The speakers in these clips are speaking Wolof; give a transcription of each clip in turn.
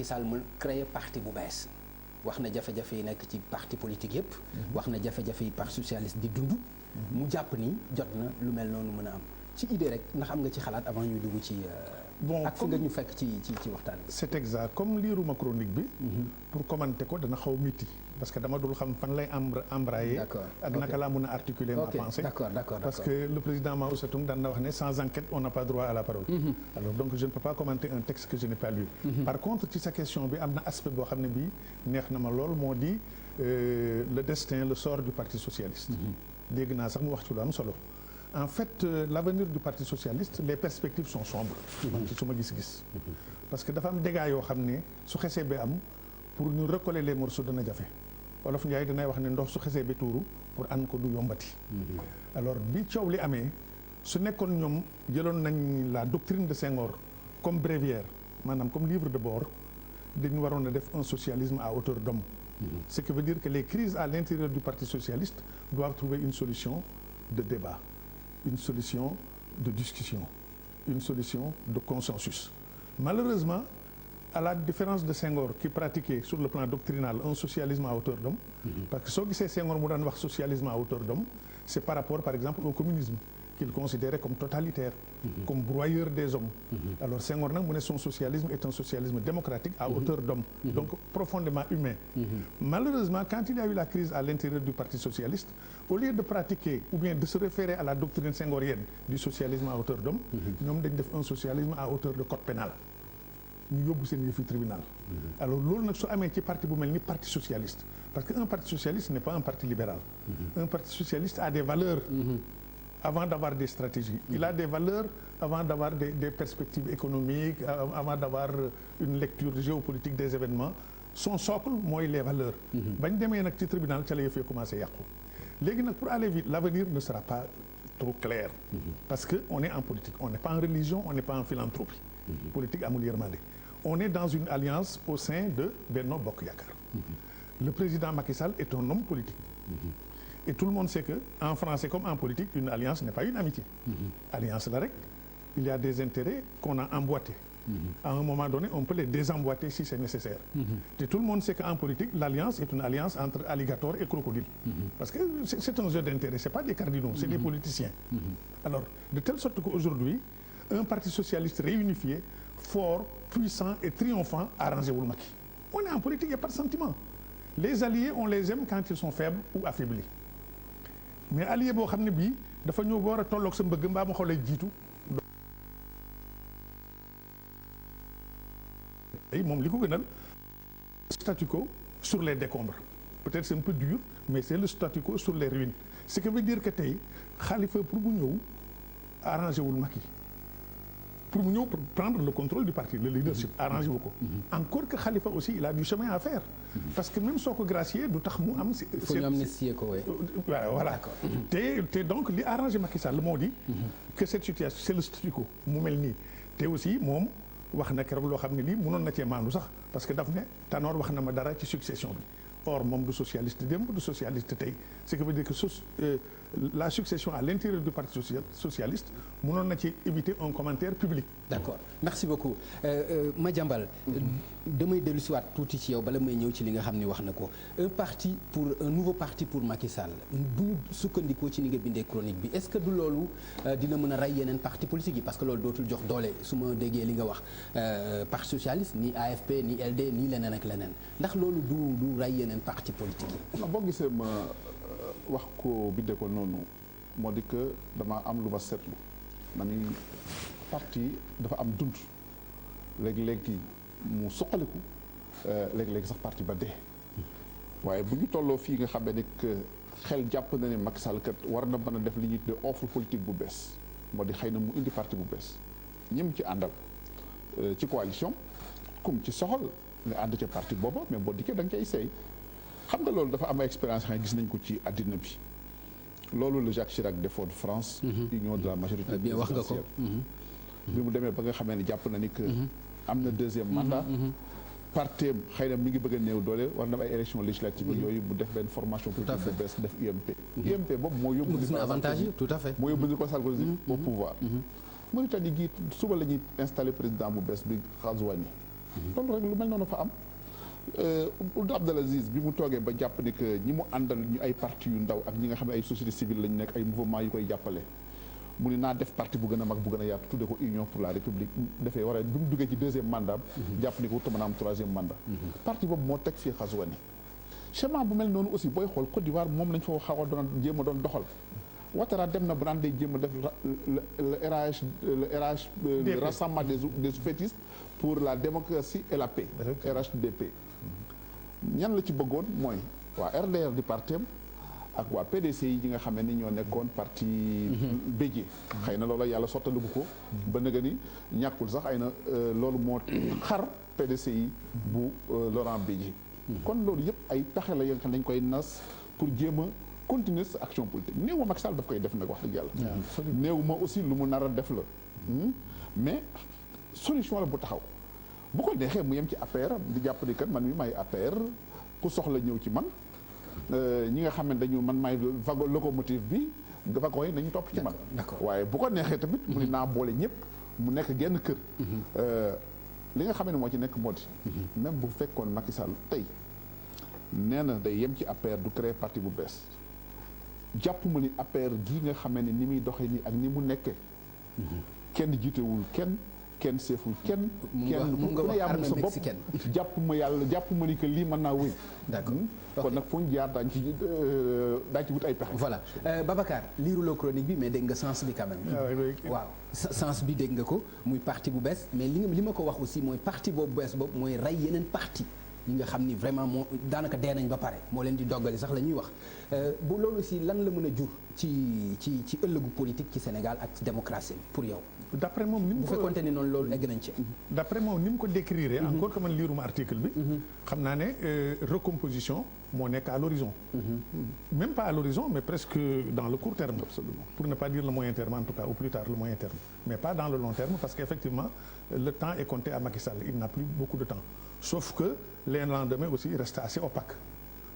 Sall mu créé parti bu bees wax na jafe-jafe yi nekk ci parti politique yëpp. wax na jafe-jafe yi parti socialiste di dund. mu jàpp ni jot na lu mel noonu mën a am ci idée rek ndax am nga ci xalaat avant ñuy dugg ci. bon ak fi nga ñu fekk ci waxtaan bi. c'est exact comme liiruma chronique bi. pour commenter ko dana xaw miti parce que dama dul xam fan lay embrayer. ak naka laa mën a articuler ma pensée. d'accord parce que le président Mao Tse-tung daan na wax ne sans enquête on n'a pas droit à la parole. alors donc je ne peux pas commenter un texte que je n'ai pas lu. par contre ci sa question bi am na aspect boo xam ne bii neex na ma lool moo di le destin le sort du parti socialiste. dégg naa sax mu wax ci lu am solo. en fait l'avenir du parti socialiste les perspectives sont sombres. man ci su ma gis-gis. parce que dafa am dégâts yoo xam ne su xesee ba am pour ñu recoller les morceaux dana jafe. Wolof Njaay danay wax ne ndox su xesee ba tuuru pour an ko du yombati. alors bi coow li amee su nekkoon ñoom jëloon nañ la doctrine de Senghor comme bréviaire maanaam comme livre de bord dañu waroon a def un socialisme à hauteur d'homme. ce qui veut dire que les crises à l'intérieur du parti socialiste doivent trouver une solution de débat, une solution de discussion, une solution de consensus. Malheureusement, à la différence de Senghor qui pratiquait sur le plan doctrinal un socialisme à hauteur d'homme, parce que soo gisee Senghor mu daan wax socialisme à hauteur d'homme, c'est par rapport par exemple au communisme qu'il considérait comme totalitaire, comme broyeur des hommes. Alors Senghor nag mu ne son socialisme est un socialisme démocratique à hauteur d'homme, donc profondément humain. Malheureusement, quand il y a eu la crise à l'intérieur du Parti socialiste, au lieu de pratiquer ou bien de se référer à la doctrine senghorienne du socialisme à hauteur d'homme, ñoom dañ def un socialisme à hauteur de code pénal. ñu yóbbu seen yëfi tribunal. alors loolu nag su amee ci parti bu mel ni parti socialiste parce que un parti socialiste n'est pas un parti libéral. un parti socialiste a des valeurs. avant d'avoir des stratégies. Il a des valeurs avant d'avoir des perspectives économiques, avant d'avoir une lecture géopolitique des événements. Son socle mooy les valeurs. bañ demee nag ci tribunal ca la yëf yi commencé yàqu. léegi nag pour aller vite l'avenir ne sera pas trop clair. parce que on est en politique on n'est pas en religion on n'est pas en philanthropie. politique amul yërmande. on est dans une alliance au sein de Benno Bokk Yaakaar. le président Macky Sall est un homme politique. et tout le monde sait que en français comme en politique une alliance n'est pas une amitié. alliance la rek il y a des intérêts qu'on a emboîtés. à un moment donné on peut les désemboîter si c'est nécessaire. et tout le monde sait qu'en politique l'alliance est une alliance entre alligator et crocodile. parce que c'est un jeu d'intérêts c'est pas des cardinaux c'est des politiciens. alors de telle sorte qu'aujourd'hui un parti socialiste réunifié fort puissant et triomphant arrangé wul Macky. on est en politique il y a pas de sentiment. les alliés on les aime quand ils sont faibles ou affaiblis. mais allié boo xam ne bii dafa ñëw war a tolloog sa mbëgg mbaa ma xoolee jiitu. moom li ko gënal statu quo sur les décombres peut-être c'est un peu dur mais c'est le statu quo sur les ruines ce qui veut dire que tey Khalifa pour mu ñëw arrangé wul Macky pour mu ñëw pour prendre le contrôle du parti le leadership arrangé wu ko. encore que Khalifa aussi il a du chemin à faire. parce que même soo ko gracier du tax mu am. il faut ñu amnistier ko oui. voilà te donc li arrangé Macky Sall moo di. que cette situation c'est le statu quo mu mel nii te aussi moom wax na keroog loo xam ne lii mënoon na cee maandu sax parce que daf ne Tanor wax na ma dara ci succession bi. or moom du socialiste démb du socialiste tey ce qui veut dire que la succession à l'intérieur du parti socialiste mënoon na ci éviter un commentaire public. d'accord merci beaucoup Madiambal damay dellu si waat tuuti ci yow bala may ñëw ci li nga xam ne wax na ko un nouveau parti pour Macky Sall bu ñu sukkandikoo ci ni nga bindee chronique bi est-ce que du loolu dina mën a rey yeneen parti politique yi parce que loolu dootul jox doole su ma déggee li nga wax parti socialiste ni AFP ni LD ni leneen ak leneen ndax loolu du rey yeneen parti politique yi. boo gisee ma wax ko bindee ko noonu moo di que dama am lu ma seetlu ma ni parti dafa am dund léegi-léegi mu suqaliku léegi-léegi sax parti ba dee waaye bu ñu tolloo fii nga xam ne que xel jàpp na ne Macky Sall kat war na mën a def li ñuy tuddee offre politique bu bees moo di xëy na mu indi parti bu bees ñim ci àndal ci coalition comme ci soxal nga ànd ca parti booba mais boo dikkee da nga cay seey xam nga loolu dafa am expérience xam ne gis nañ ko ci àddina bi loolu le Jacques Chirac defoon de France. union de la majorité bien wax nga ko. bi mu demee ba nga xamee ne jàpp na ni que am na deuxième mandat. parti xëy na mi ngi bëgg a néew doole war na am ay élections législatives yooyu bu def benn formation politique bu bees def UMP. UMP boobu moo yóbbu. gis na avantage yi tout à fait. moo yóbbu Nicolas Sarkozy au pouvoir. Mauritanie gii suba la ñuy installé président bu bees bi Ghazouani loolu rek lu mel noonu fa am. Ould Abdel Aziz bi mu toogee ba jàpp ni que ñi mu àndal ñu ay parti yu ndaw ak ñi nga xam ne ay société civile lañu nekk ay mouvement yu koy jàppale mu ni naa def parti bu gën a mag bu gën a yaatu tudde ko Union pour la République dafay war a bi mu duggee ci deuxième mandat jàpp ni ko wut mën a am troisième mandat parti boobu moo teg fii Ghazouani schéma bu mel noonu aussi booy xool Côte d'Ivoire moom lañ fa xaw a doon jéem a doon doxal Ouattara dem na ba naan day jéem a def le RH le rassemblement des soufétistes pour la démocratie et la paix RHDP ñan la ci bëggoon mooy waa RDR di partem ak waa PDC yi nga xam ne ñoo nekkoon parti béjee xëy na loolu yàlla sottaliku ko ba nga ni ñàkkul sax ay na loolu moo xar PDC yi bu Laurent Bédié kon loolu yëpp ay pexe la yoo xam ne dañ koy nas pour jéem a continuer sa action politique néew ma Macky Sall daf koy def nag wax dëgg yàlla néew ma aussi lu mu nar a def la mais solution la bu taxaw bu ko neexee mu yem ci APR di jàpp ni kat man mi may APR ku soxla ñëw ci man ñi nga xam ne dañu man may vago locomotive bi wagon yi nañu topp ci man waaye bu ko neexee tamit mu ni naa boole ñëpp mu nekk genn kër li nga xam ne moo ci nekk moo di même bu fekkoon Macky Sall tey nee na day yem ci APR du créer parti bu bees jàpp ma ni APR gii nga xam ne ni muy doxee nii ak ni mu nekkee kenn jiitewul kenn seeful kenn ku ne yaa moom sa bopp jàpp ma ni que lii mën naa wéy d'accord kon nag fu ñu jaar daañu ci wut ay pexe voilà Babacar liiruloo chronique bi mais dégg nga sens bi quand même waaw sens bi dégg nga ko muy parti bu bees mais li ma ko wax aussi mooy parti boobu bees boobu mooy rey yeneen parti yi nga xam ni vraiment moo daanaka dee nañ ba pare moo leen di doggali sax la ñuy wax bu loolu aussi lan la mën a jur ci ëllëgu politique ci Sénégal ak ci démocratie pour yow d'après moom ni mu ko bu fekkoonte ni noonu loolu egg nañ ci d'après moom ni mu ko décrire encore que man liiruma article bi xam naa ne recomposition moo nekk à l'horizon même pas à l'horizon mais presque dans le court terme absolument pour ne pas dire le moyen terme en tout cas au plus tard le moyen terme mais pas dans le long terme parce qu'effectivement le temps est compté à Macky Sall il n'a plus beaucoup de temps sauf que les lendemains aussi restent assez opaques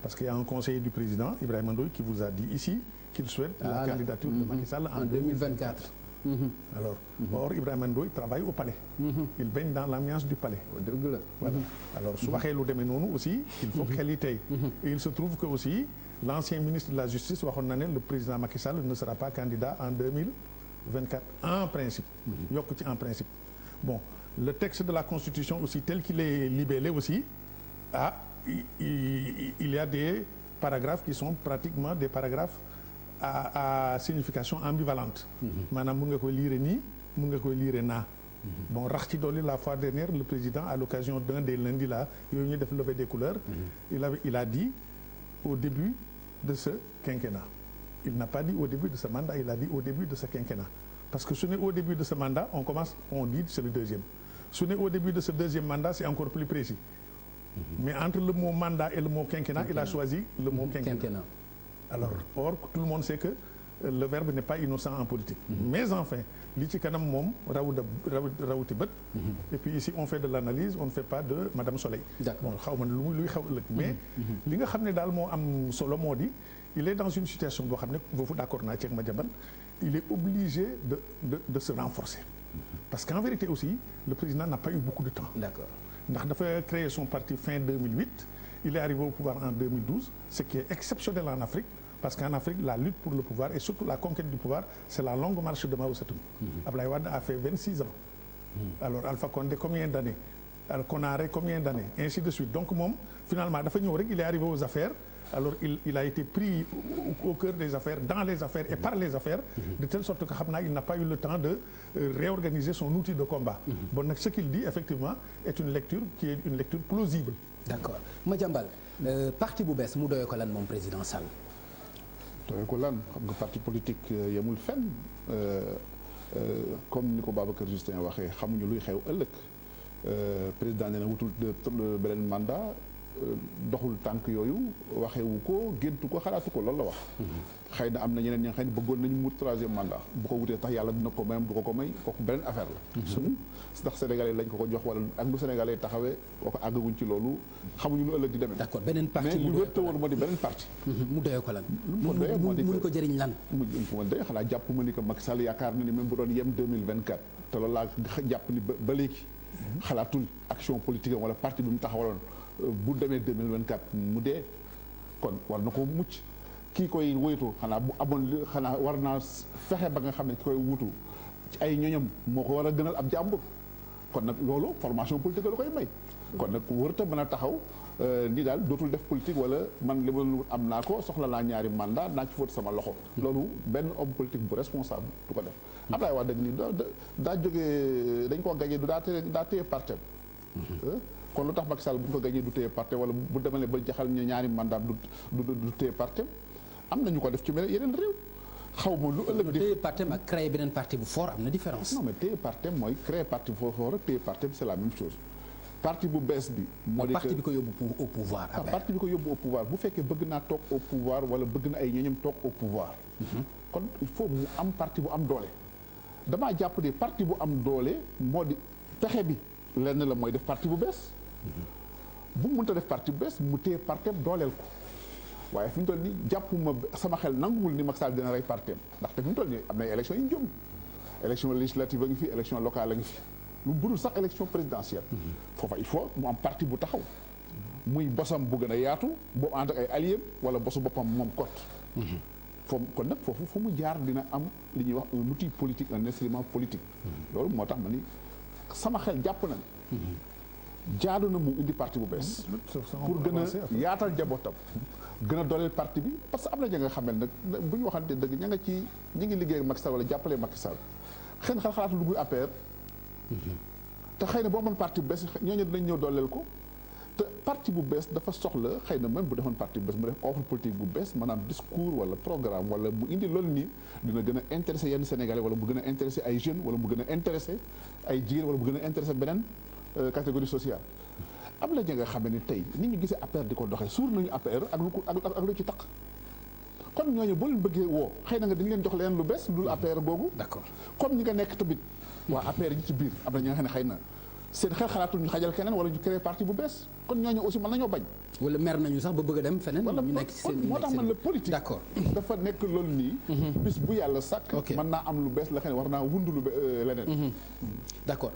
parce qu'il y a un conseiller du président Ibrahima Ndoye qui vous a dit ici qu'il souhaite la candidature de Macky Sall en 2024 alors or Ibrahima Ndoye travaille au palais il baigne dans l'ambiance du palais voilà alors su waxee lu demee noonu aussi il faut xel yi tey et il se trouve que aussi l'ancien ministre de la justice waxoon na ne le président Macky Sall ne sera pas candidat en 2024 en principe yokk ci en principe bon le texte de la constitution aussi tel qu'il est libellé aussi il y a des paragraphes qui sont pratiquement des paragraphes à signification ambivalente maanaam mun nga koy lire nii mun nga koy lire naa bon rax ci dolli la fois dernière le président à l'occasion d'un des lundis là yooyu ñuy def levée des couleurs il a dit au début de ce quinquennat il n'a pas dit au début de ce mandat il a dit au début de ce quinquennat parce que su ne au début de ce mandat on dit c'est le deuxième su ne au début de ce deuxième mandat c'est encore plus précis mais entre le mot mandat et le mot quinquennat il a choisi le mot quinquennat alors or tout le monde sait que le verbe n'est pas innocent en politique mais enfin li ci kanam moom rawuti bët et puis ici on fait de l'analyse on ne fait pas de Madame Soleil bon xaw ma luy xew ëllëg mais li nga xam ne daal moo am solo moo di il est dans une situation boo xam ne foofu d'accord naa ceeg Madiambal il est obligé de se renforcer parce qu'en vérité aussi le président n'a pas eu beaucoup de temps d'accord ndax dafa créer son parti fin 2008 il est arrivé au pouvoir en 2012 ce qui est exceptionnel en Afrique parce qu'en Afrique la lutte pour le pouvoir et surtout la conquête du pouvoir c'est la longue marche de Mao Tse-tung Abdoulaye Wade a fait 26 ans alors Alpha Condé combien d'années Konaré combien d'années ainsi de suite donc moom finalement dafa ñëw rek il est arrivé aux affaires alors il a été pris au cœur des affaires dans les affaires et par les affaires de telle sorte que xam naa il n'a pas eu le temps de réorganiser son outil de combat bon nag ce qu'il dit effectivement est une lecture qui est une lecture plausible d'accord Madiambal parti bu bees mu doyee ko lan moom président Sall doyee ko lan xam nga parti politique yemul fenn comme ni ko Babacar Justin waxee xamuñu luy xew ëllëg président nee na wutul beneen mandat doxul tànk yooyu waxewu ko géntu ko xalaatu ko loolu la wax xëy na am na ñeneen ñi nga xam ne bëggoon nañu mu troisième mandat bu ko wutee tax yàlla dina ko mayam du ko may kooku beneen affaire la ndax sénégalais lañ ko jox wala ak lu sénégalais taxawee kooku àggaguñ ci loolu xamuñu lu ëllëg di demee d'accord beneen parti mais lu wér te woon moo di beneen parti mu doyee ko lan mu ko jëriñ lan mu doy xanaa jàpp ma ni que Macky Sall yaakaar na ni même bu doon yem 2024 te loolu laa jàpp ni ba léegi xalaatul action politique am wala parti bi mu taxawaloon bu demee 2024 mu dee kon war na ko mucc kii koy woytu xanaa bu amoon xanaa war naa fexe ba nga xam ne ki koy wutu ci ay ñoñam moo ko war a gënal ab jàmbur kon nag loolu formation politique la koy may kon nag wërta mën a taxaw ni daal dootul def politique wala man li ma am naa ko soxla naa ñaari mandat naa ci fóot sama loxo loolu benn homme politique bu responsable du ko def Abdoulaye Wade nii daa jógee dañ koo gagné du daa téye partem kon lu tax Macky Sall bu ñu ko gagné du téye partem wala bu demalee ba jaxal ñu ñaari mandat du téye partem am nañu ko def ci yeneen réew xaw ma lu ëllëg di téye partem ak créer beneen parti bu fort am na différence. non mais téye partem mooy créer parti bu fort rek téye partem c'est la même chose parti bu bees bi. moo di parti bi ko yóbbu au pouvoir. parti bi ko yóbbu au pouvoir bu fekkee bëgg naa toog au pouvoir wala bëgg na ay ñoñam toog au pouvoir. kon il faut mu am parti bu am doole. damaa jàpp ne parti bu am doole moo di pexe bi lenn la mooy def parti bu bees. bu mu mënta def parti bu bees mu téye partem dooleel ko. waaye fi mu toll nii jàppuma sama xel nanguwul ni Macky Sall dina rey partem ndaxte fi mu toll nii am na ay élections yu ñu jëm élection législative a ngi fi élection locale a ngi fi lu budul sax élection présidentielle foofa il faut mu am parti bu taxaw muy bosam bu gën a yaatu boo ànd ak ay alliés wala bosu boppam moom cote foofu kon nag foofu fu mu jaar dina am li ñuy wax un outil politique un instrument politique loolu moo tax ma ni sama xel jàpp na jaadu na mu indi parti bu bees pour gën a yaatal jabootam gën a dooleel parti bi parce que am na ña nga xam ne nag bu ñu waxante dëgg ña nga ci ñi ngi liggéey ak Macky Sall wala jàppalee Macky Sall xëy na xalaatu dugg APR te xëy na boo amoon parti bu bees ñooñu dinañ ñëw dooleel ko te parti bu bees dafa soxla xëy na même bu defoon parti bu bees mu def offre politique bu bees maanaam discours wala programme wala mu indi loolu nii dina gën a intéressé yenn Sénégalais wala mu gën a intéressé ay jeunes wala mu gën a intéressé ay jigéen wala mu gën a intéressé beneen catégorie sociale am na ñi nga xam ne tey nit ñu gisee APR di ko doxee suur nañu APR ak lu ci taq kon ñooñu boo leen bëggee woo xëy na nga dañu leen jox leen lu bees lu APR googu. d'accord comme ñi nga nekk tamit waa APR ji ci biir am na ñi nga xam ne xëy na seen xel xalaatul ñu xajal keneen wala ñu créer parti bu bees kon ñooñu aussi mën nañoo bañ. wala mer nañu sax ba bëgg a dem feneen. wala ñu nekk ci seen moo tax man la politique. d'accord dafa nekk loolu nii. bis bu yàlla sàkk. mën naa am lu bees la xam ne war naa wund lu leneen. d'accord.